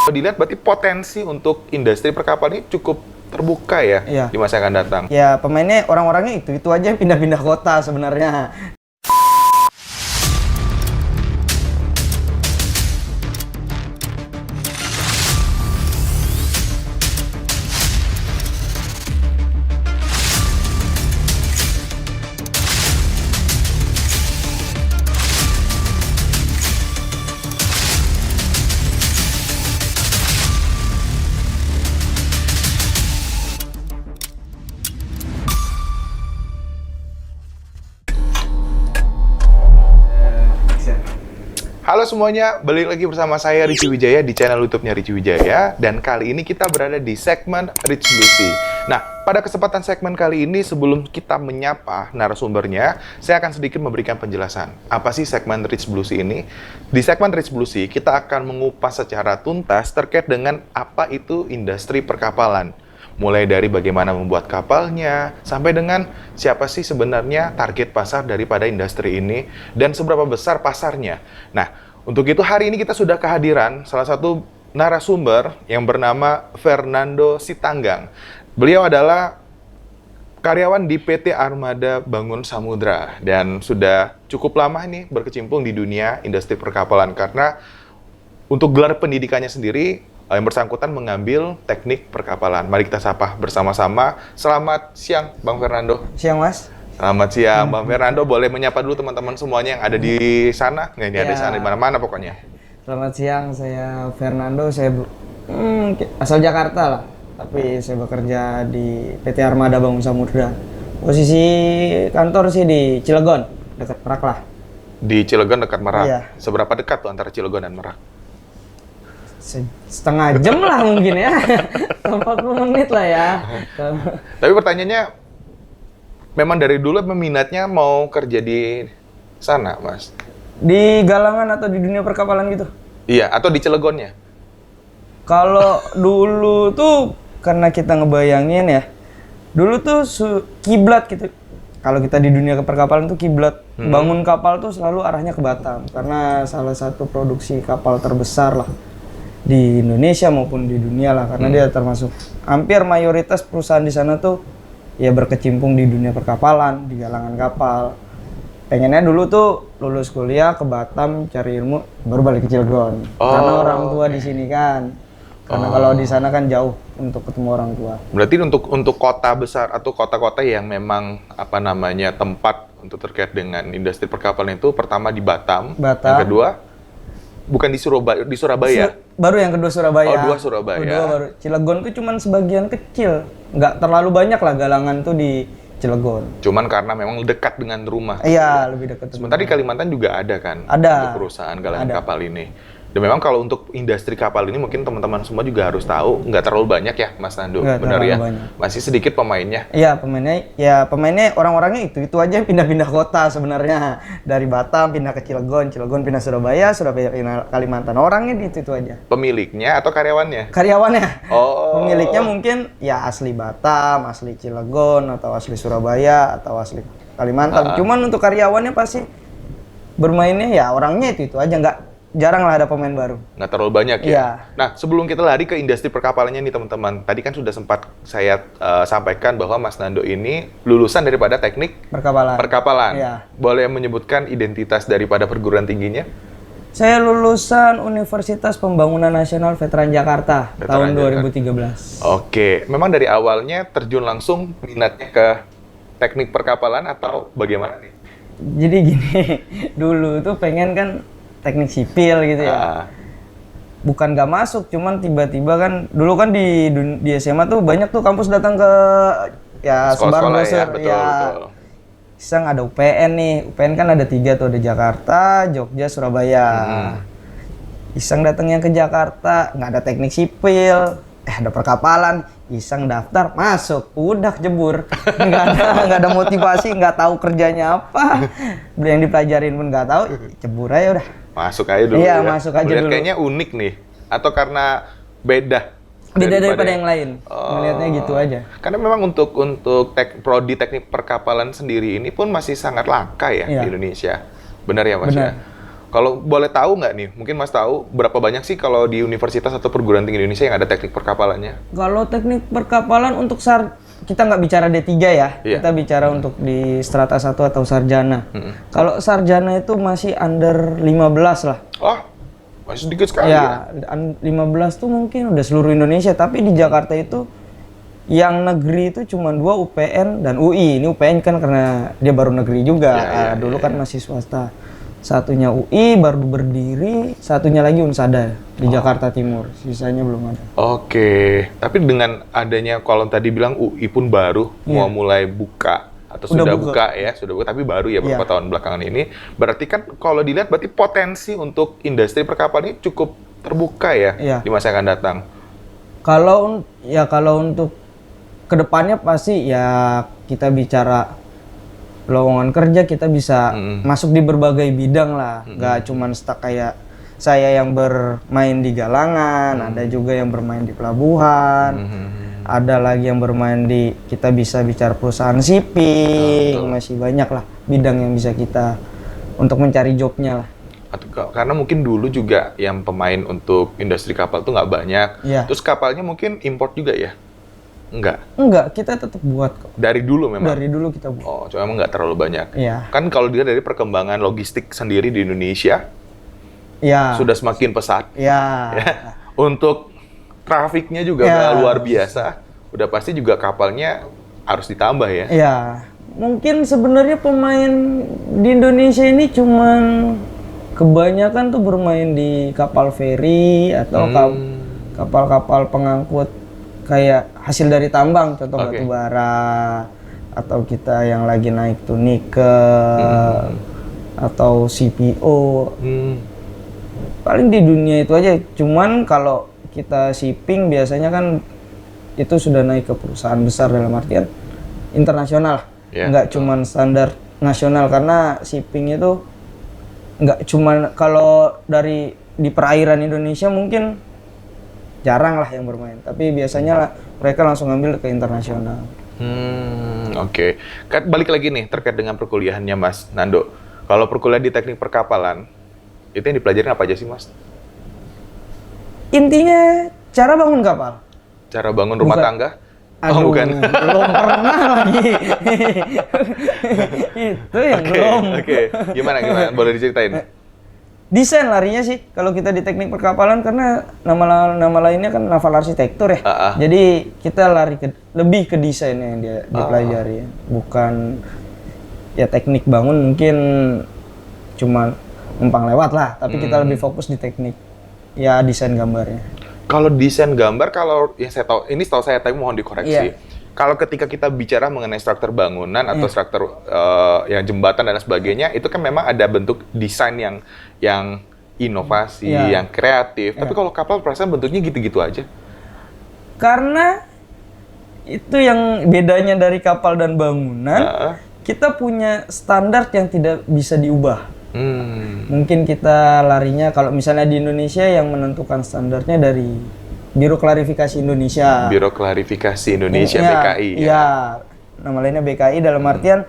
Dilihat berarti potensi untuk industri perkapalan ini cukup terbuka ya, Iya. di masa yang akan datang. Ya pemainnya orang-orangnya itu aja yang pindah-pindah kota sebenarnya. Halo semuanya, balik lagi bersama saya Ricky Wijaya di channel YouTube-nya Ricky Wijaya, dan kali ini kita berada di segmen Rich Blue Sea. Nah, pada kesempatan segmen kali ini sebelum kita menyapa narasumbernya, saya akan sedikit memberikan penjelasan. Apa sih segmen Rich Blue Sea ini? Di segmen Rich Blue Sea, kita akan mengupas secara tuntas terkait dengan apa itu industri perkapalan. Mulai dari bagaimana membuat kapalnya, sampai dengan siapa sih sebenarnya target pasar daripada industri ini, dan seberapa besar pasarnya. Nah, untuk itu hari ini kita sudah kehadiran salah satu narasumber yang bernama Fernando Sitanggang. Beliau adalah karyawan di PT Armada Bangun Samudra, dan sudah cukup lama nih berkecimpung di dunia industri perkapalan, karena untuk gelar pendidikannya sendiri, yang bersangkutan mengambil teknik perkapalan. Mari kita sapa bersama-sama. Selamat siang, Bang Fernando. Siang, Mas. Selamat siang, Bang Fernando. Boleh menyapa dulu teman-teman semuanya yang ada di sana? Nggak, ini ada di sana, di mana-mana pokoknya. Selamat siang, saya Fernando. Saya asal Jakarta lah, tapi saya bekerja di PT Armada Bangun Samudra. Posisi kantor sih di Cilegon, dekat Merak lah. Di Cilegon dekat Merak. Iya. Seberapa dekat tuh antara Cilegon dan Merak? Setengah jam lah mungkin ya. 40 menit lah ya. Tapi pertanyaannya, memang dari dulu minatnya mau kerja di sana, Mas? Di galangan atau di dunia perkapalan gitu? Iya, atau di Cilegonnya? Kalau dulu tuh karena kita ngebayangin ya, dulu tuh kiblat gitu. Kalau kita di dunia perkapalan tuh kiblat, bangun kapal tuh selalu arahnya ke Batam, karena salah satu produksi kapal terbesar lah di Indonesia maupun di dunia lah, karena dia termasuk hampir mayoritas perusahaan di sana tuh ya berkecimpung di dunia perkapalan, di galangan kapal. Pengennya dulu tuh lulus kuliah ke Batam cari ilmu baru balik ke Cilegon. Karena orang tua di sini kan. Karena kalau di sana kan jauh untuk ketemu orang tua. Berarti untuk kota besar atau kota-kota yang memang tempat untuk terkait dengan industri perkapalan itu pertama di Batam. Yang kedua bukan di Surabaya. Baru yang kedua Surabaya. Oh, dua Surabaya. Kedua baru. Cilegon tuh cuman sebagian kecil. Nggak terlalu banyak lah galangan tuh di Cilegon. Cuman karena memang dekat dengan rumah. Iya, lebih dekat. Sementara di Kalimantan juga ada kan? Ada. Untuk perusahaan galangan kapal ini. Dan memang kalau untuk industri kapal ini mungkin teman-teman semua juga harus tahu, nggak terlalu banyak ya, Mas Nando, benar ya? Banyak. Masih sedikit pemainnya. Iya, pemainnya orang-orangnya itu aja yang pindah-pindah kota sebenarnya. Dari Batam pindah ke Cilegon, Cilegon pindah Surabaya, Surabaya pindah Kalimantan. Orangnya itu aja. Pemiliknya atau karyawannya? Karyawannya. Oh. Pemiliknya mungkin ya asli Batam, asli Cilegon, atau asli Surabaya, atau asli Kalimantan. Cuman untuk karyawannya pasti bermainnya ya orangnya itu aja, jarang lah ada pemain baru. Nggak terlalu banyak ya? Iya. Nah, sebelum kita lari ke industri perkapalannya nih teman-teman. Tadi kan sudah sempat saya sampaikan bahwa Mas Nando ini lulusan daripada teknik perkapalan. Iya. Boleh menyebutkan identitas daripada perguruan tingginya? Saya lulusan Universitas Pembangunan Nasional Veteran Jakarta tahun 2013. Oke. Memang dari awalnya terjun langsung minatnya ke teknik perkapalan atau bagaimana nih? Jadi gini, dulu tuh pengen kan teknik sipil gitu ya. Bukan nggak masuk, cuman tiba-tiba kan dulu kan di SMA tuh banyak tuh kampus datang ke ya sebar brosur betul. Iseng ada UPN nih. UPN kan ada 3 tuh, ada Jakarta, Jogja, Surabaya. Iseng datang yang ke Jakarta, nggak ada teknik sipil, ada perkapalan. Iseng daftar, masuk, udah jebur. Nggak ada motivasi, nggak tahu kerjanya apa. Yang dipelajarin pun nggak tahu, jebur aja udah. Masuk aja dulu ya. ya? Masuk aja dulu. Kayaknya unik nih, atau karena beda daripada yang lain. Melihatnya gitu aja. Karena memang untuk prodi teknik perkapalan sendiri ini pun masih sangat langka ya di Indonesia. Benar ya Mas? Benar. Ya? Kalau boleh tahu nggak nih, mungkin Mas tahu berapa banyak sih kalau di universitas atau perguruan tinggi Indonesia yang ada teknik perkapalannya? Kalau teknik perkapalan untuk kita nggak bicara D3 ya, Iya. kita bicara untuk di strata 1 atau sarjana. Kalau sarjana itu masih under 15 lah. Oh, masih sedikit sekali ya? Ya, 15 tuh mungkin udah seluruh Indonesia, tapi di Jakarta itu yang negeri itu cuma 2, UPN dan UI. Ini UPN kan karena dia baru negeri juga. Dulu kan masih swasta. Satunya UI baru berdiri, satunya lagi Unsada di Jakarta Timur. Sisanya belum ada. Oke, tapi dengan adanya kalau tadi bilang UI pun baru mau mulai buka atau sudah buka ya, sudah buka tapi baru ya beberapa tahun belakangan ini. Berarti kan kalau dilihat berarti potensi untuk industri perkapalan ini cukup terbuka ya di masa yang akan datang. Kalau untuk kedepannya pasti ya kita bicara lowongan kerja, kita bisa masuk di berbagai bidang lah, nggak cuman stuck kayak saya yang bermain di galangan, ada juga yang bermain di pelabuhan, ada lagi yang bermain di, kita bisa bicara perusahaan shipping, masih banyak lah bidang yang bisa kita untuk mencari jobnya lah. Karena mungkin dulu juga yang pemain untuk industri kapal tuh nggak banyak, terus kapalnya mungkin import juga ya? Enggak, kita tetap buat kok. Dari dulu memang? Dari dulu kita buat. Oh, cuma emang nggak terlalu banyak. Iya. Kan kalau dilihat dari perkembangan logistik sendiri di Indonesia, sudah semakin pesat. Iya. Untuk trafiknya juga nggak luar biasa, udah pasti juga kapalnya harus ditambah ya? Iya. Mungkin sebenarnya pemain di Indonesia ini cuman kebanyakan tuh bermain di kapal feri atau kapal-kapal pengangkut kayak hasil dari tambang, contoh batu bara, atau kita yang lagi naik tuh nikel atau CPO. Paling di dunia itu aja. Cuman kalau kita shipping biasanya kan itu sudah naik ke perusahaan besar dalam artian internasional, nggak cuman standar nasional, karena shipping itu nggak cuman kalau di perairan Indonesia mungkin jarang lah yang bermain, tapi biasanya mereka langsung ngambil ke internasional. Oke. Balik lagi nih terkait dengan perkuliahannya Mas Nando. Kalau perkuliahan di teknik perkapalan, itu yang dipelajarin apa aja sih Mas? Intinya cara bangun kapal. Cara bangun rumah tangga? Aduh, bukan. Belum pernah lagi. Itu yang belum. Oke. Gimana? Boleh diceritain? Desain larinya sih kalau kita di teknik perkapalan, karena nama lainnya kan naval arsitektur ya. Jadi kita lari lebih ke desain yang dia dipelajari, bukan ya teknik bangun mungkin cuma numpang lewat lah, tapi kita lebih fokus di teknik ya desain gambarnya. Kalau desain gambar, kalau yang saya tahu, ini setahu saya tapi mohon dikoreksi. Kalau ketika kita bicara mengenai struktur bangunan atau struktur yang jembatan dan sebagainya, itu kan memang ada bentuk desain yang inovasi, yang kreatif. Tapi kalau kapal perasaan bentuknya gitu-gitu aja. Karena itu yang bedanya dari kapal dan bangunan, kita punya standar yang tidak bisa diubah. Mungkin kita larinya, kalau misalnya di Indonesia yang menentukan standarnya dari Biro Klarifikasi Indonesia. Biro Klarifikasi Indonesia, BKI. Iya, nama lainnya BKI, dalam artian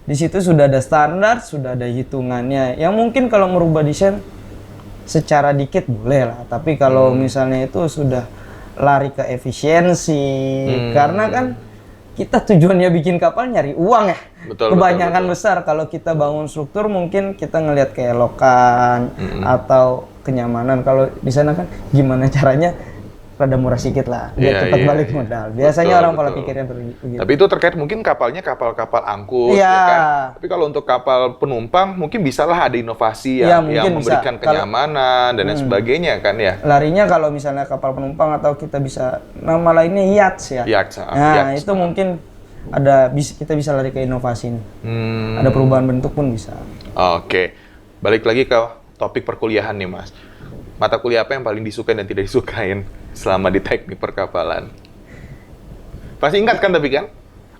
di situ sudah ada standar, sudah ada hitungannya. Yang mungkin kalau merubah desain secara dikit boleh lah, tapi kalau misalnya itu sudah lari ke efisiensi, karena kan kita tujuannya bikin kapal nyari uang ya. Kebanyakan besar. Kalau kita bangun struktur mungkin kita ngelihat keelokan atau kenyamanan. Kalau di sana kan gimana caranya rada murah sedikit lah, biar cepat balik modal. Biasanya orang pola pikirnya begitu. Tapi itu terkait mungkin kapalnya kapal-kapal angkut, ya kan? Tapi kalau untuk kapal penumpang mungkin bisalah ada inovasi yang memberikan kenyamanan dan lain sebagainya kan ya. Larinya kalau misalnya kapal penumpang atau kita bisa nama lainnya yachts ya. Yachts. Itu mungkin kita bisa lari ke inovasi nih. Ada perubahan bentuk pun bisa. Oke. Balik lagi ke topik perkuliahan nih Mas. Mata kuliah apa yang paling disukai dan tidak disukain selama di teknik perkapalan? Pasti ingat kan tapi kan?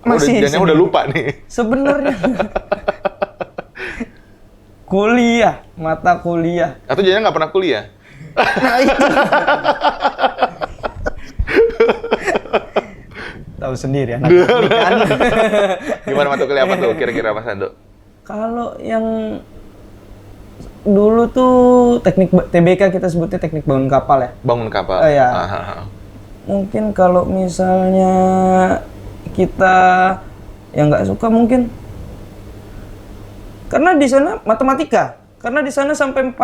Masih. Udah lupa nih. Sebenarnya kuliah, mata kuliah. Atau jangan nggak pernah kuliah? Nah itu. Tahu sendiri anak kan. Gimana mata kuliah apa tuh kira-kira Mas Ando? Kalau yang dulu tuh teknik TBK kita sebutnya teknik bangun kapal ya. Bangun kapal. Iya. Ah. Mungkin kalau misalnya kita yang nggak suka mungkin karena di sana matematika. Karena di sana sampai 4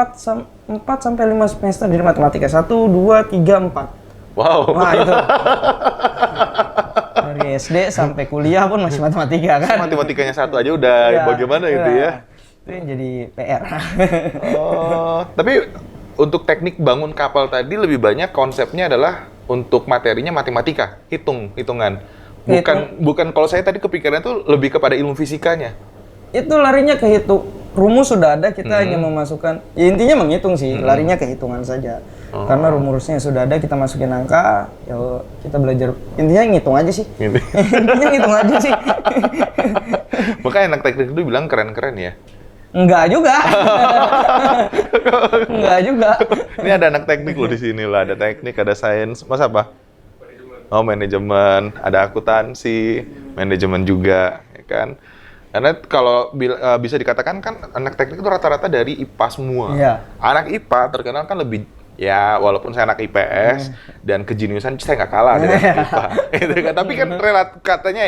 sampai 5 semester di matematika. 1, 2, 3, 4. Wow. Nah, itu. Dari SD sampai kuliah pun masih matematika kan. Matematikanya satu aja udah Ya, bagaimana gitu ya. Itu yang jadi PR. Oh, tapi untuk teknik bangun kapal tadi lebih banyak konsepnya adalah untuk materinya matematika, hitungan. Bukan kalau saya tadi kepikirannya tuh lebih kepada ilmu fisikanya. Itu larinya ke rumus sudah ada, kita hanya memasukkan, ya intinya menghitung sih, larinya ke hitungan saja. Karena rumusnya sudah ada, kita masukin angka, ya kita belajar, intinya ngitung aja sih. Gitu. Intinya ngitung aja sih. Makanya anak teknik itu bilang keren-keren ya. Enggak juga. Enggak juga. Ini ada anak teknik loh di sini lah, ada teknik, ada sains, mas apa? Oh, manajemen, ada akuntansi, manajemen juga, ya kan? Karena kalau bisa dikatakan kan anak teknik itu rata-rata dari IPA semua. Iya. Anak IPA terkenal kan lebih, ya walaupun saya anak IPS dan kejeniusan saya nggak kalah dengan anak IPA. Gitu kan. Tapi kan katanya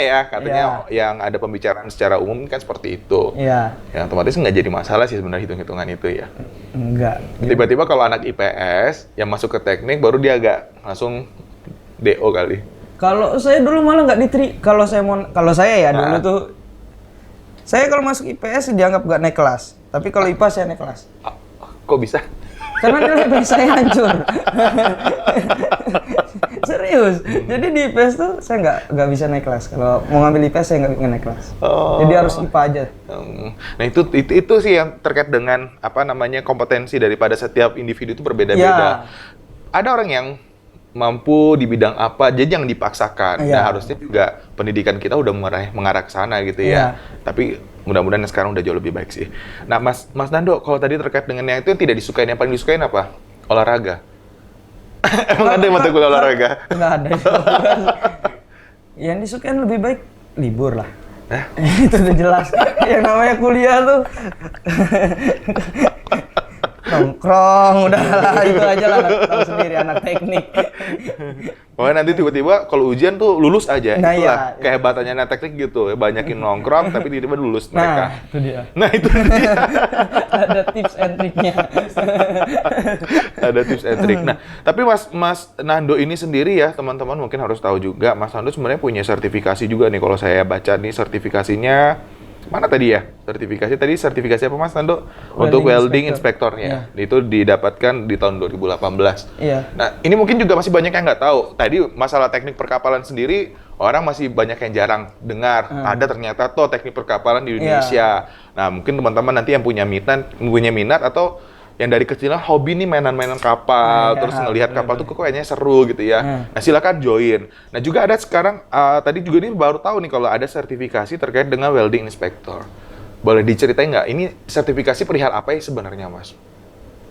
yang ada pembicaraan secara umum kan seperti itu. Iya. Ya otomatis nggak jadi masalah sih sebenarnya hitung-hitungan itu ya. Enggak. Tiba-tiba kalau anak IPS yang masuk ke teknik baru dia agak langsung DO kali. Kalau saya dulu malah nggak kalau saya ya dulu tuh saya kalau masuk IPS dianggap nggak naik kelas. Tapi kalau IPA saya naik kelas. Kok bisa? Karena nilai IPS saya hancur. Serius. Jadi di IPS tuh saya nggak bisa naik kelas. Kalau mau ngambil IPS saya nggak naik kelas. Jadi harus IPA aja. Nah itu sih yang terkait dengan apa namanya kompetensi daripada setiap individu itu berbeda-beda. Ya. Ada orang yang mampu di bidang apa, jadi jangan dipaksakan. Ya. Nah harusnya juga pendidikan kita udah mengarah ke sana gitu ya. Tapi mudah-mudahan sekarang udah jauh lebih baik sih. Nah Mas Nando, kalau tadi terkait dengan yang itu yang tidak disukain, yang paling disukain apa? Olahraga. Emang ada mata kuliah olahraga? Nggak ada. Yang disukain lebih baik libur lah. Itu udah jelas. Yang namanya kuliah tuh nongkrong, udahlah itu aja lah, tahu sendiri anak teknik. Pokoknya nanti tiba-tiba kalau ujian tuh lulus aja. Nah, itulah iya. kehebatannya anak teknik gitu, banyakin nongkrong tapi tiba-tiba lulus mereka. Nah, itu dia. Nah itu dia. Ada tips and triknya. Ada tips and trik. Nah, tapi Mas Nando ini sendiri ya, teman-teman mungkin harus tahu juga, Mas Nando sebenarnya punya sertifikasi juga nih. Kalau saya baca nih sertifikasinya, mana tadi ya? Sertifikasi apa Mas Nando? Untuk welding inspektornya. Itu didapatkan di tahun 2018. Iya. Nah, ini mungkin juga masih banyak yang nggak tahu. Tadi masalah teknik perkapalan sendiri, orang masih banyak yang jarang dengar. Ada ternyata tuh teknik perkapalan di Indonesia. Nah, mungkin teman-teman nanti yang punya minat atau yang dari kecilan hobi nih mainan-mainan kapal, terus ngelihat kapal tuh kok kayaknya seru gitu ya. Nah, silakan join. Nah, juga ada sekarang, tadi juga ini baru tahu nih kalau ada sertifikasi terkait dengan welding inspector. Boleh diceritain nggak, ini sertifikasi perihal apa ya sebenarnya, Mas?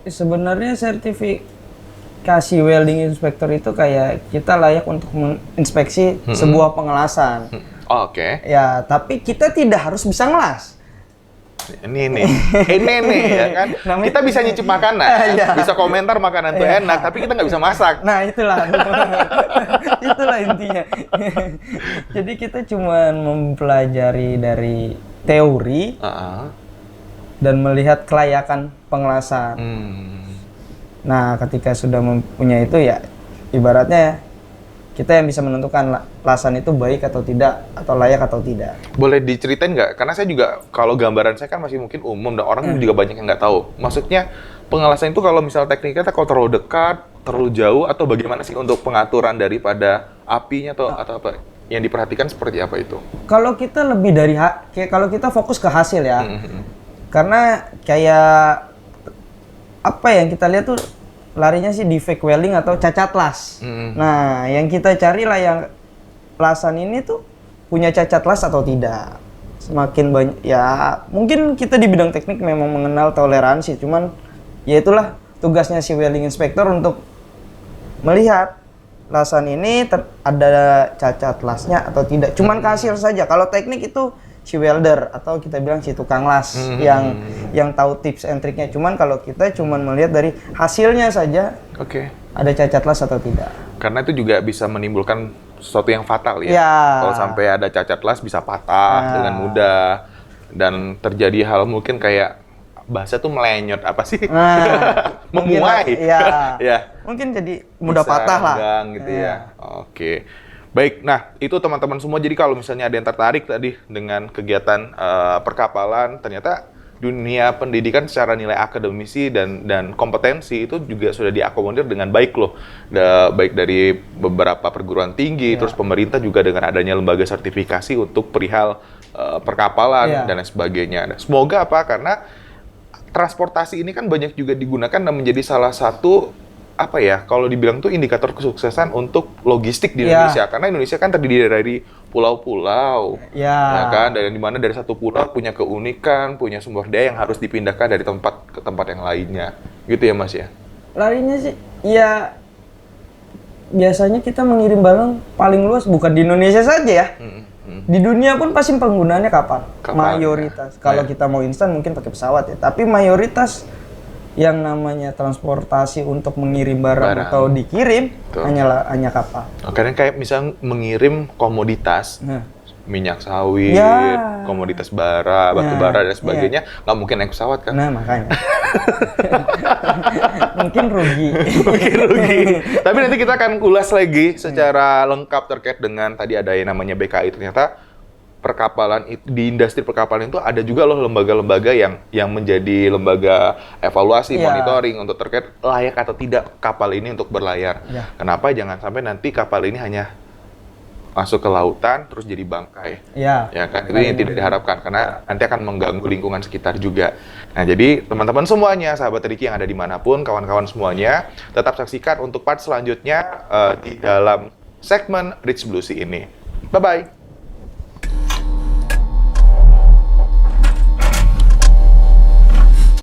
Sebenarnya sertifikasi welding inspector itu kayak kita layak untuk menginspeksi sebuah pengelasan. Oh, oke. Ya, tapi kita tidak harus bisa ngelas. Ini nih ya kan. Namanya, kita bisa nyicip makanan, bisa komentar makanan tuh enak, tapi kita nggak bisa masak. Nah itulah, itulah intinya. Jadi kita cuma mempelajari dari teori dan melihat kelayakan pengelasan. Nah ketika sudah mempunyai itu ya, ibaratnya kita yang bisa menentukan lasan itu baik atau tidak, atau layak atau tidak. Boleh diceritain nggak? Karena saya juga, kalau gambaran saya kan masih mungkin umum, dan orang juga banyak yang nggak tahu. Maksudnya, pengelasan itu kalau misalnya tekniknya kalau terlalu dekat, terlalu jauh, atau bagaimana sih untuk pengaturan daripada apinya atau apa? Yang diperhatikan seperti apa itu? Kalau kita lebih dari, kalau kita fokus ke hasil ya. Karena kayak, apa yang kita lihat tuh, larinya sih defect welding atau cacat las. Nah, yang kita cari lah yang lasan ini tuh punya cacat las atau tidak. Semakin banyak, ya mungkin kita di bidang teknik memang mengenal toleransi, cuman ya itulah tugasnya si welding inspector untuk melihat lasan ini ada cacat lasnya atau tidak. Cuman ke hasil saja. Kalau teknik itu si welder atau kita bilang si tukang las yang tahu tips and triknya. Cuman kalau kita cuman melihat dari hasilnya saja, ada cacat las atau tidak. Karena itu juga bisa menimbulkan sesuatu yang fatal ya. Ya. Kalau sampai ada cacat las bisa patah dengan mudah dan terjadi hal mungkin kayak bahasa tuh melenyot apa sih? Memuai. Ya. Mungkin jadi mudah bisa patah lah. Gitu ya. Oke. Baik, nah itu teman-teman semua. Jadi kalau misalnya ada yang tertarik tadi dengan kegiatan perkapalan, ternyata dunia pendidikan secara nilai akademisi dan kompetensi itu juga sudah diakomodir dengan baik loh. Baik dari beberapa perguruan tinggi, terus pemerintah juga dengan adanya lembaga sertifikasi untuk perihal perkapalan dan lain sebagainya. Nah, semoga apa? Karena transportasi ini kan banyak juga digunakan dan menjadi salah satu apa ya, kalau dibilang tuh indikator kesuksesan untuk logistik di Indonesia. Karena Indonesia kan terdiri dari pulau-pulau, ya kan, dan di mana dari satu pulau punya keunikan, punya sumber daya yang harus dipindahkan dari tempat ke tempat yang lainnya. Gitu ya Mas ya? Larinya sih, ya biasanya kita mengirim barang paling luas bukan di Indonesia saja ya. Di dunia pun pasti penggunaannya kapal. Mayoritas. Kalau kita mau instan mungkin pakai pesawat ya, tapi mayoritas yang namanya transportasi untuk mengirim barang atau dikirim hanya kapal. Karena kayak misalnya mengirim komoditas, minyak sawit, komoditas bara, batu bara dan sebagainya, nggak mungkin naik pesawat kan? Nah makanya. Mungkin rugi. Tapi nanti kita akan ulas lagi secara lengkap terkait dengan tadi ada yang namanya BKI. Ternyata perkapalan di industri perkapalan itu ada juga loh lembaga-lembaga yang menjadi lembaga evaluasi, monitoring untuk terkait layak atau tidak kapal ini untuk berlayar. Kenapa jangan sampai nanti kapal ini hanya masuk ke lautan terus jadi bangkai. Ya kan, itu yang tidak diharapkan karena nanti akan mengganggu lingkungan sekitar juga. Nah, jadi teman-teman semuanya, sahabat Riki yang ada dimanapun, kawan-kawan semuanya, tetap saksikan untuk part selanjutnya di dalam segmen Rich Blue Sea ini. Bye-bye!